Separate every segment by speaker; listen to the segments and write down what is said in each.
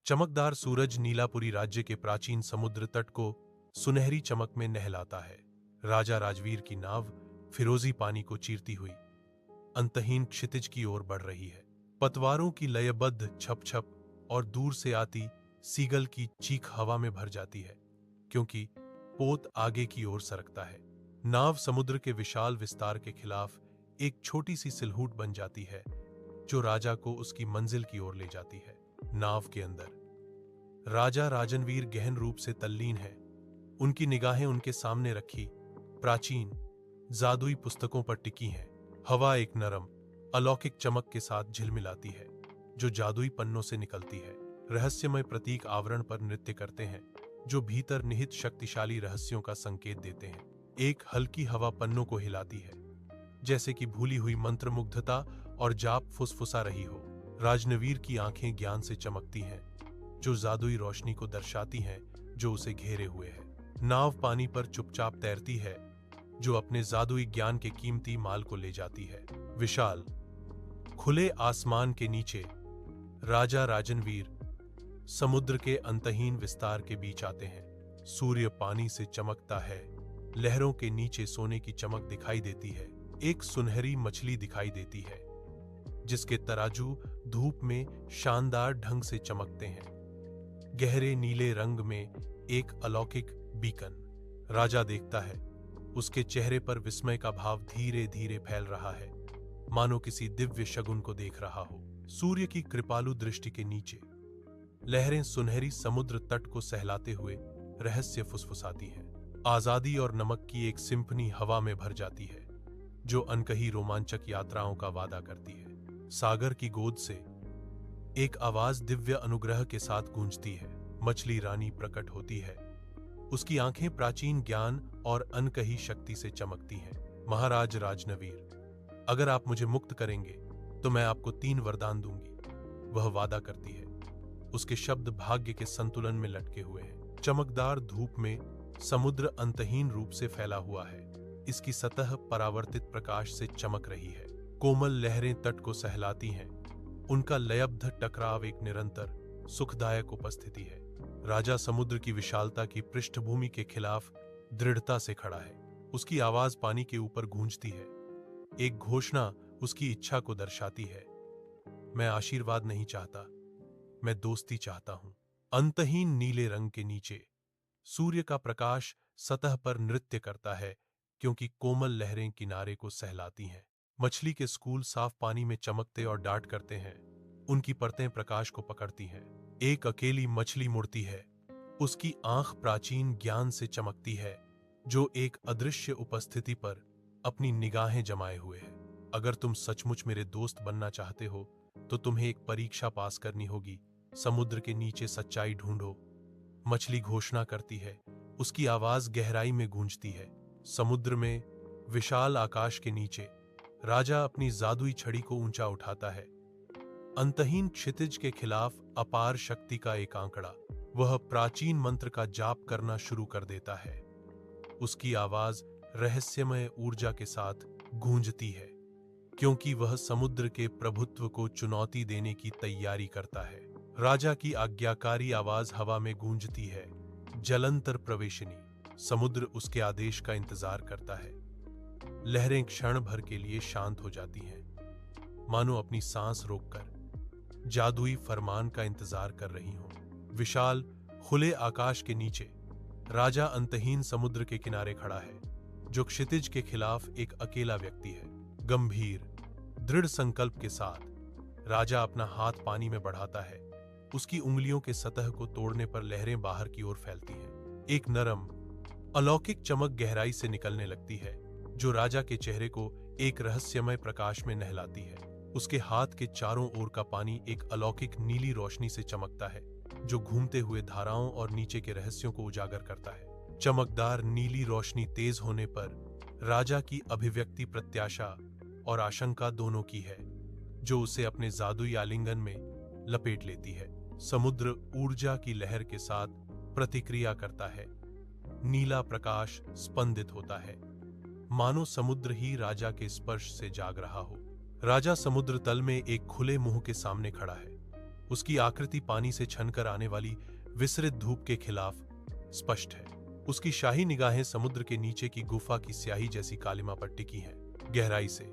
Speaker 1: चमकदार सूरज नीलापुरी राज्य के प्राचीन समुद्र तट को सुनहरी चमक में नहलाता है। राजा राजवीर की नाव फिरोजी पानी को चीरती हुई अंतहीन क्षितिज की ओर बढ़ रही है। पतवारों की लयबद्ध छप छप और दूर से आती सीगल की चीख हवा में भर जाती है, क्योंकि पोत आगे की ओर सरकता है। नाव समुद्र के विशाल विस्तार के खिलाफ एक छोटी सी सिलहूट बन जाती है, जो राजा को उसकी मंजिल की ओर ले जाती है। नाव के अंदर राजा राजनवीर गहन रूप से तल्लीन है। उनकी निगाहें उनके सामने रखी प्राचीन जादुई पुस्तकों पर टिकी हैं। हवा एक नरम अलौकिक चमक के साथ झिलमिलाती है, जो जादुई पन्नों से निकलती है। रहस्यमय प्रतीक आवरण पर नृत्य करते हैं, जो भीतर निहित शक्तिशाली रहस्यों का संकेत देते हैं। एक हल्की हवा पन्नों को हिलाती है, जैसे कि भूली हुई मंत्रमुग्धता और जाप फुसफुसा रही हो। राजनवीर की आंखें ज्ञान से चमकती हैं, जो जादुई रोशनी को दर्शाती हैं जो उसे घेरे हुए है। नाव पानी पर चुपचाप तैरती है, जो अपने जादुई ज्ञान के कीमती माल को ले जाती है। विशाल खुले आसमान के नीचे राजा राजनवीर समुद्र के अंतहीन विस्तार के बीच आते हैं। सूर्य पानी से चमकता है, लहरों के नीचे सोने की चमक दिखाई देती है। एक सुनहरी मछली दिखाई देती है, जिसके तराजू धूप में शानदार ढंग से चमकते हैं। गहरे नीले रंग में एक अलौकिक बीकन। राजा देखता है, उसके चेहरे पर विस्मय का भाव धीरे धीरे फैल रहा है, मानो किसी दिव्य शगुन को देख रहा हो। सूर्य की कृपालु दृष्टि के नीचे लहरें सुनहरी समुद्र तट को सहलाते हुए रहस्य फुसफुसाती हैं। आजादी और नमक की एक सिम्फनी हवा में भर जाती है, जो अनकही रोमांचक यात्राओं का वादा करती है। सागर की गोद से एक आवाज दिव्य अनुग्रह के साथ गूंजती है। मछली रानी प्रकट होती है, उसकी आंखें प्राचीन ज्ञान और अनकही शक्ति से चमकती हैं। महाराज राजनवीर, अगर आप मुझे मुक्त करेंगे तो मैं आपको 3 वरदान दूंगी, वह वादा करती है। उसके शब्द भाग्य के संतुलन में लटके हुए हैं। चमकदार धूप में समुद्र अंतहीन रूप से फैला हुआ है। इसकी सतह परावर्तित प्रकाश से चमक रही है। कोमल लहरें तट को सहलाती हैं, उनका लयबद्ध टकराव एक निरंतर सुखदायक उपस्थिति है। राजा समुद्र की विशालता की पृष्ठभूमि के खिलाफ दृढ़ता से खड़ा है। उसकी आवाज पानी के ऊपर गूंजती है, एक घोषणा उसकी इच्छा को दर्शाती है। मैं आशीर्वाद नहीं चाहता, मैं दोस्ती चाहता हूं। अंतहीन नीले रंग के नीचे सूर्य का प्रकाश सतह पर नृत्य करता है, क्योंकि कोमल लहरें किनारे को सहलाती हैं। मछली के स्कूल साफ पानी में चमकते और डाट करते हैं, उनकी परतें प्रकाश को पकड़ती हैं। एक अकेली मछली मुड़ती है, उसकी आंख प्राचीन ज्ञान से चमकती है, जो एक अदृश्य उपस्थिति पर अपनी निगाहें जमाए हुए है। अगर तुम सचमुच मेरे दोस्त बनना चाहते हो तो तुम्हें एक परीक्षा पास करनी होगी। समुद्र के नीचे सच्चाई ढूंढो, मछली घोषणा करती है, उसकी आवाज गहराई में गूंजती है। समुद्र में विशाल आकाश के नीचे राजा अपनी जादुई छड़ी को ऊंचा उठाता है। अंतहीन क्षितिज के खिलाफ अपार शक्ति का एक आंकड़ा। वह प्राचीन मंत्र का जाप करना शुरू कर देता है। उसकी आवाज रहस्यमय ऊर्जा के साथ गूंजती है, क्योंकि वह समुद्र के प्रभुत्व को चुनौती देने की तैयारी करता है। राजा की आज्ञाकारी आवाज हवा में गूंजती है, जलंतर प्रवेशिनी। समुद्र उसके आदेश का इंतजार करता है। लहरें क्षण भर के लिए शांत हो जाती हैं, मानो अपनी सांस रोककर जादुई फरमान का इंतजार कर रही हों। विशाल खुले आकाश के नीचे राजा अंतहीन समुद्र के किनारे खड़ा है, जो क्षितिज के खिलाफ एक अकेला व्यक्ति है। गंभीर दृढ़ संकल्प के साथ राजा अपना हाथ पानी में बढ़ाता है। उसकी उंगलियों के सतह को तोड़ने पर लहरें बाहर की ओर फैलती हैं। एक नरम अलौकिक चमक गहराई से निकलने लगती है, जो राजा के चेहरे को एक रहस्यमय प्रकाश में नहलाती है। उसके हाथ के चारों ओर का पानी एक अलौकिक नीली रोशनी से चमकता है, जो घूमते हुए धाराओं और नीचे के रहस्यों को उजागर करता है। चमकदार नीली रोशनी तेज होने पर राजा की अभिव्यक्ति प्रत्याशा और आशंका दोनों की है, जो उसे अपने जादुई आलिंगन में लपेट लेती है। समुद्र ऊर्जा की लहर के साथ प्रतिक्रिया करता है। नीला प्रकाश स्पंदित होता है, मानो समुद्र ही राजा के स्पर्श से जाग रहा हो। राजा समुद्र तल में एक खुले मुंह के सामने खड़ा है। उसकी आकृति पानी से छनकर आने वाली विसरित धूप के खिलाफ स्पष्ट है। उसकी शाही निगाहें समुद्र के नीचे की गुफा की स्याही जैसी कालिमा पर टिकी हैं। गहराई से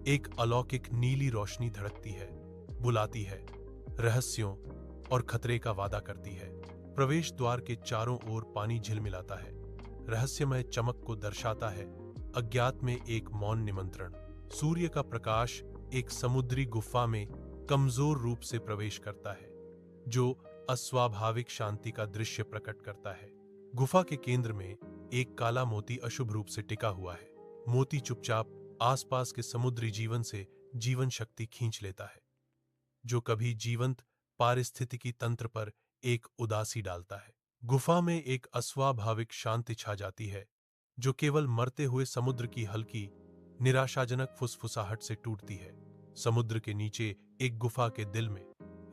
Speaker 1: एक अलौकिक नीली रोशनी धड़कती है, बुलाती है, रहस्यों और खतरे का वादा करती है। प्रवेश द्वार के चारों ओर पानी झिलमिलाता है, रहस्यमय चमक को दर्शाता है, अज्ञात में एक मौन निमंत्रण। सूर्य का प्रकाश एक समुद्री गुफा में कमजोर रूप से प्रवेश करता है, जो अस्वाभाविक शांति का दृश्य प्रकट करता है। गुफा के केंद्र में एक काला मोती अशुभ रूप से टिका हुआ है। मोती चुपचाप आसपास के समुद्री जीवन से जीवन शक्ति खींच लेता है, जो कभी जीवंत पारिस्थितिकी तंत्र पर एक उदासी डालता है। गुफा में एक अस्वाभाविक शांति छा जाती है, जो केवल मरते हुए समुद्र की हल्की निराशाजनक फुसफुसाहट से टूटती है। समुद्र के नीचे एक गुफा के दिल में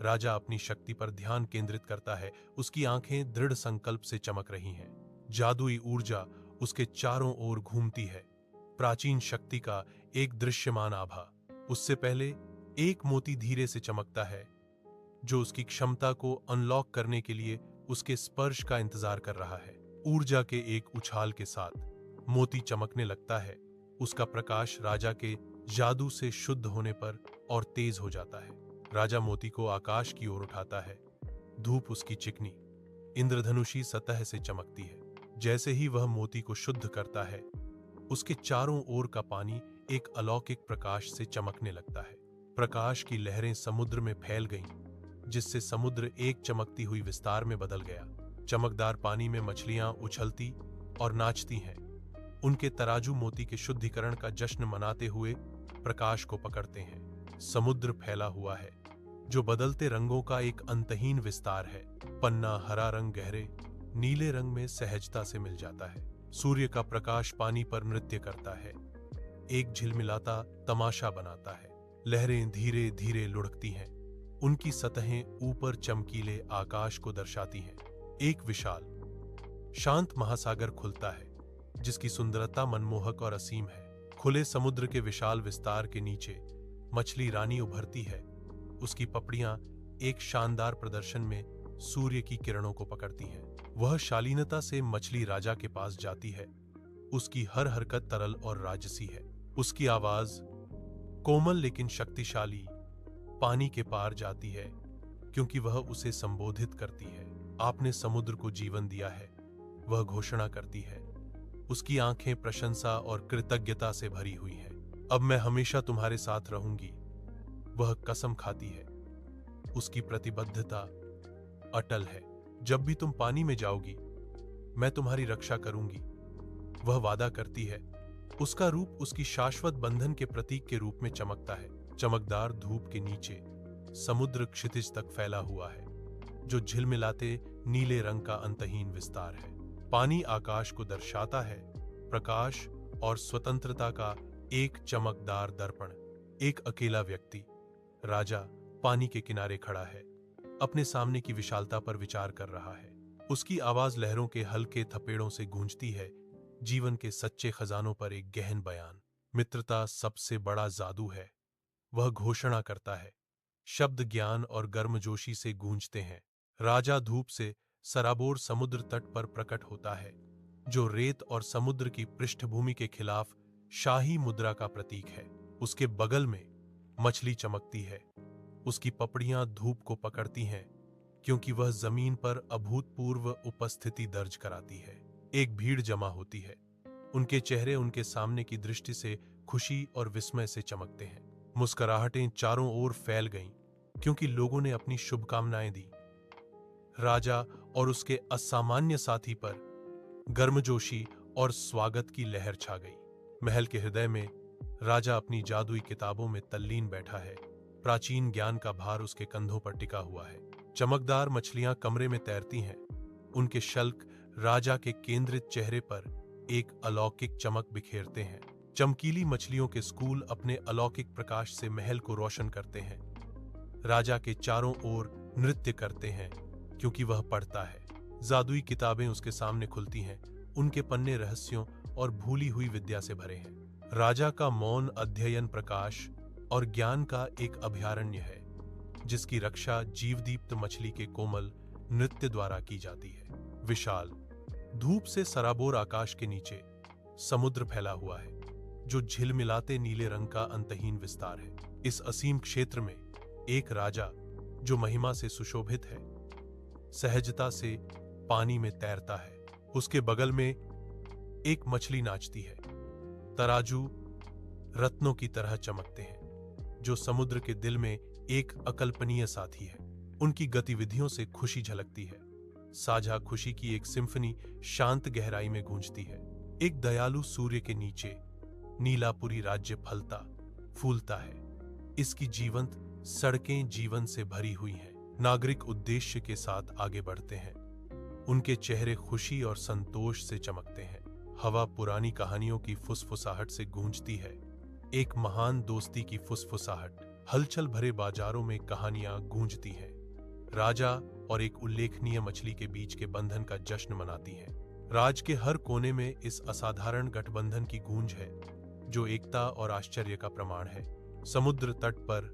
Speaker 1: राजा अपनी शक्ति पर ध्यान केंद्रित करता है। उसकी आंखें दृढ़ संकल्प से चमक रही हैं। जादुई ऊर्जा उसके चारों ओर घूमती है, प्राचीन शक्ति का एक दृश्यमान आभा। उससे पहले एक मोती धीरे से चमकता है, जो उसकी क्षमता को अनलॉक करने के लिए उसके स्पर्श का इंतजार कर रहा है। ऊर्जा के एक उछाल के साथ मोती चमकने लगता है। उसका प्रकाश राजा के जादू से शुद्ध होने पर और तेज हो जाता है। राजा मोती को आकाश की ओर उठाता है। धूप उसकी चिकनी इंद्रधनुषी सतह से चमकती है। जैसे ही वह मोती को शुद्ध करता है, उसके चारों ओर का पानी एक अलौकिक प्रकाश से चमकने लगता है। प्रकाश की लहरें समुद्र में फैल गईं, जिससे समुद्र एक चमकती हुई विस्तार में बदल गया। चमकदार पानी में मछलियां उछलती और नाचती हैं। उनके तराजू मोती के शुद्धिकरण का जश्न मनाते हुए प्रकाश को पकड़ते हैं। समुद्र फैला हुआ है, जो बदलते रंगों का एक अंतहीन विस्तार है। पन्ना हरा रंग गहरे नीले रंग में सहजता से मिल जाता है। सूर्य का प्रकाश पानी पर नृत्य करता है, एक झिलमिलाता तमाशा बनाता है। लहरें धीरे धीरे लुढ़कती हैं, उनकी सतहें ऊपर चमकीले आकाश को दर्शाती हैं। एक विशाल शांत महासागर खुलता है, जिसकी सुंदरता मनमोहक और असीम है। खुले समुद्र के विशाल विस्तार के नीचे मछली रानी उभरती है। उसकी पपड़ियां एक शानदार प्रदर्शन में सूर्य की किरणों को पकड़ती हैं। वह शालीनता से मछली राजा के पास जाती है। उसकी हर हरकत तरल और राजसी है। उसकी आवाज कोमल लेकिन शक्तिशाली पानी के पार जाती है, क्योंकि वह उसे संबोधित करती है। आपने समुद्र को जीवन दिया है, वह घोषणा करती है। उसकी आंखें प्रशंसा और कृतज्ञता से भरी हुई हैं। अब मैं हमेशा तुम्हारे साथ रहूंगी, वह कसम खाती है। उसकी प्रतिबद्धता अटल है। जब भी तुम पानी में जाओगी, मैं तुम्हारी रक्षा करूंगी, वह वादा करती है। उसका रूप उसकी शाश्वत बंधन के प्रतीक के रूप में चमकता है। चमकदार धूप के नीचे समुद्र क्षितिज तक फैला हुआ है, जो झिलमिलाते नीले रंग का अंतहीन विस्तार है। पानी आकाश को दर्शाता है, प्रकाश और स्वतंत्रता का एक चमकदार दर्पण। एक अकेला व्यक्ति, राजा, पानी के किनारे खड़ा है, अपने सामने की विशालता पर विचार कर रहा है। उसकी आवाज लहरों के हल्के थपेड़ों से गूंजती है, जीवन के सच्चे खजानों पर एक गहन बयान। मित्रता सबसे बड़ा जादू है, वह घोषणा करता है। शब्द ज्ञान और गर्मजोशी से गूंजते हैं। राजा धूप से सराबोर समुद्र तट पर प्रकट होता है, जो रेत और समुद्र की पृष्ठभूमि के खिलाफ शाही मुद्रा का प्रतीक है। उसके बगल में मछली चमकती है। उसकी पपड़ियां धूप को पकड़ती हैं, क्योंकि वह जमीन पर अभूतपूर्व उपस्थिति दर्ज कराती है। एक भीड़ जमा होती है। उनके चेहरे उनके सामने की दृष्टि से खुशी और विस्मय से चमकते हैं। मुस्कुराहटें चारों ओर फैल गईं, क्योंकि लोगों ने अपनी शुभकामनाएं दी। राजा और उसके असामान्य साथी पर गर्मजोशी और स्वागत की लहर छा गई। महल के हृदय में राजा अपनी जादुई किताबों में तल्लीन बैठा है। प्राचीन ज्ञान का भार उसके कंधों पर टिका हुआ है। चमकदार मछलियां कमरे में तैरती हैं। उनके शल्क राजा के केंद्रित चेहरे पर एक अलौकिक चमक बिखेरते हैं। चमकीली मछलियों के स्कूल अपने अलौकिक प्रकाश से महल को रोशन करते हैं। राजा के चारों ओर नृत्य करते हैं, क्योंकि वह पढ़ता है। जादुई किताबें उसके सामने खुलती हैं। उनके पन्ने रहस्यों और भूली हुई विद्या से भरे हैं। राजा का मौन अध्ययन प्रकाश और ज्ञान का एक अभयारण्य है, जिसकी रक्षा जीवदीप्त मछली के कोमल नृत्य द्वारा की जाती है। विशाल धूप से सराबोर आकाश के नीचे समुद्र फैला हुआ है, जो झिलमिलाते नीले रंग का अंतहीन विस्तार है। इस असीम क्षेत्र में एक राजा, जो महिमा से सुशोभित है, सहजता से पानी में तैरता है। उसके बगल में एक मछली नाचती है। तराजू रत्नों की तरह चमकते हैं, जो समुद्र के दिल में एक अकल्पनीय साथी है। उनकी गतिविधियों से खुशी झलकती है। साझा खुशी की एक सिम्फनी शांत गहराई में गूंजती है। एक दयालु सूर्य के नीचे नीलापुरी राज्य फलता फूलता है। इसकी जीवंत सड़कें जीवन से भरी हुई हैं। नागरिक उद्देश्य के साथ आगे बढ़ते हैं। उनके चेहरे खुशी और संतोष से चमकते हैं। हवा पुरानी कहानियों की फुसफुसाहट से गूंजती है। एक महान दोस्ती की फुसफुसाहट। हलचल भरे बाजारों में कहानियां गूंजती हैं। राजा और एक उल्लेखनीय मछली के बीच के बंधन का जश्न मनाती हैं। राज के हर कोने में इस असाधारण गठबंधन की गूंज है, जो एकता और आश्चर्य का प्रमाण है। समुद्र तट पर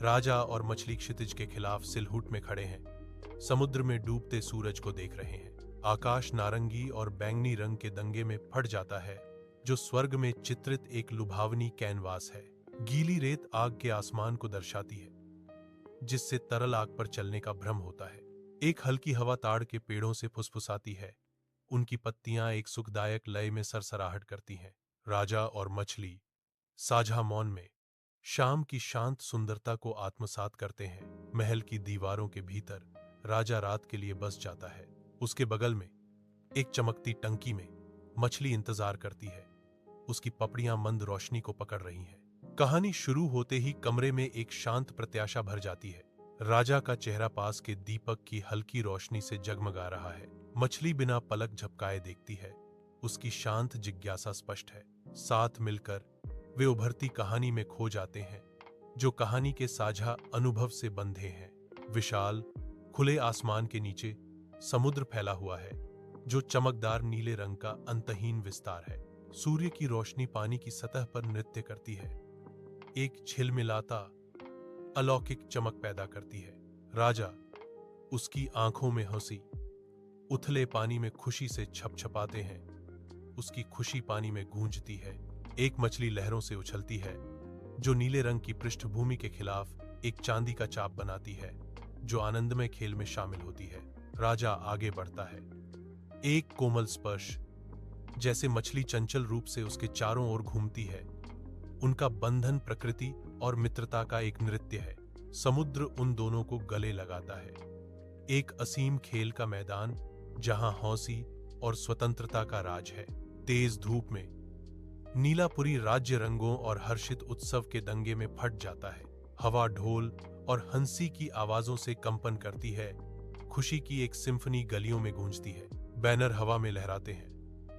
Speaker 1: राजा और मछली क्षितिज के खिलाफ सिलहुट में खड़े हैं। समुद्र में डूबते सूरज को देख रहे हैं। आकाश नारंगी और बैंगनी रंग के दंगे में फट जाता है, जो स्वर्ग में चित्रित एक लुभावनी कैनवास है। गीली रेत आग के आसमान को दर्शाती है, जिससे तरल आग पर चलने का भ्रम होता है। एक हल्की हवा ताड़ के पेड़ों से फुसफुसाती है। उनकी पत्तियां एक सुखदायक लय में सरसराहट करती हैं। राजा और मछली साझा मौन में शाम की शांत सुंदरता को आत्मसात करते हैं। महल की दीवारों के भीतर राजा रात के लिए बस जाता है। उसके बगल में एक चमकती टंकी में मछली इंतजार करती है। उसकी पपड़ियां मंद रोशनी को पकड़ रही हैं। कहानी शुरू होते ही कमरे में एक शांत प्रत्याशा भर जाती है। राजा का चेहरा पास के दीपक की हल्की रोशनी से जगमगा रहा है। मछली बिना पलक झपकाए देखती है। उसकी शांत जिज्ञासा स्पष्ट है। साथ मिलकर वे उभरती कहानी में खो जाते हैं, जो कहानी के साझा अनुभव से बंधे हैं। विशाल खुले आसमान के नीचे समुद्र फैला हुआ है, जो चमकदार नीले रंग का अंतहीन विस्तार है। सूर्य की रोशनी पानी की सतह पर नृत्य करती है, एक झिलमिलाता अलौकिक चमक पैदा करती है। राजा, उसकी आंखों में हंसी, उथले पानी में खुशी से छपछपाते हैं। उसकी खुशी पानी में गूंजती है। एक मछली लहरों से उछलती है, जो नीले रंग की पृष्ठभूमि के खिलाफ एक चांदी का चाप बनाती है, जो आनंदमय खेल में शामिल होती है। राजा आगे बढ़ता है। एक कोमल स्पर्श, जैसे मछली चंचल रूप से उसके चारों ओर घूमती है। उनका बंधन प्रकृति और मित्रता का एक नृत्य है। समुद्र उन दोनों को गले लगाता है। एक असीम खेल का मैदान, जहां हौसी और स्वतंत्रता का राज है। तेज धूप में नीलापुरी राज्य रंगों और हर्षित उत्सव के दंगे में फट जाता है। हवा ढोल और हंसी की आवाजों से कंपन करती है। खुशी की एक सिम्फनी गलियों में गूंजती है। बैनर हवा में लहराते हैं।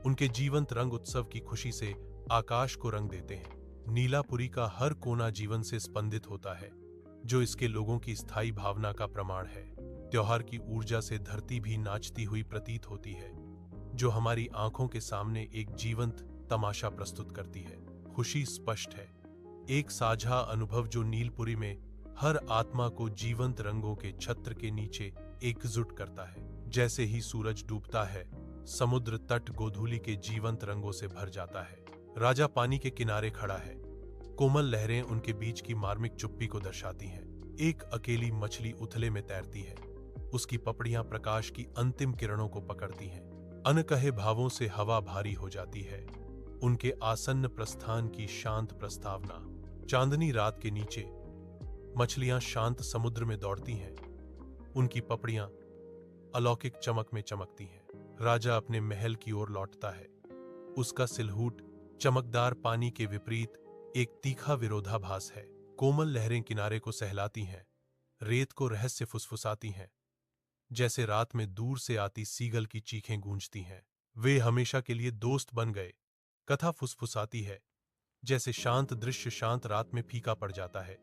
Speaker 1: उनके जीवंत रंग उत्सव की खुशी से आकाश को रंग देते हैं। नीलापुरी का हर कोना जीवन से स्पंदित होता है, जो इसके लोगों की स्थायी भावना का प्रमाण है। त्योहार की ऊर्जा से धरती भी नाचती हुई प्रतीत होती है, जो हमारी आंखों के सामने एक जीवंत तमाशा प्रस्तुत करती है। खुशी स्पष्ट है, एक साझा अनुभव जो नीलपुरी में हर आत्मा को जीवंत रंगों के छत्र के नीचे एकजुट करता है। जैसे ही सूरज डूबता है, समुद्र तट गोधूली के जीवंत रंगों से भर जाता है। राजा पानी के किनारे खड़ा है। कोमल लहरें उनके बीच की मार्मिक चुप्पी को दर्शाती हैं। एक अकेली मछली उथले में तैरती है। उसकी पपड़ियां प्रकाश की अंतिम किरणों को पकड़ती हैं। अनकहे भावों से हवा भारी हो जाती है। उनके आसन्न प्रस्थान की शांत प्रस्तावना। चांदनी रात के नीचे मछलियां शांत समुद्र में दौड़ती हैं। उनकी पपड़ियां अलौकिक चमक में चमकती हैं। राजा अपने महल की ओर लौटता है। उसका सिलहूट चमकदार पानी के विपरीत एक तीखा विरोधाभास है। कोमल लहरें किनारे को सहलाती हैं, रेत को रहस्य फुसफुसाती हैं, जैसे रात में दूर से आती सीगल की चीखें गूंजती हैं। वे हमेशा के लिए दोस्त बन गए, कथा फुसफुसाती है, जैसे शांत दृश्य शांत रात में फीका पड़ जाता है।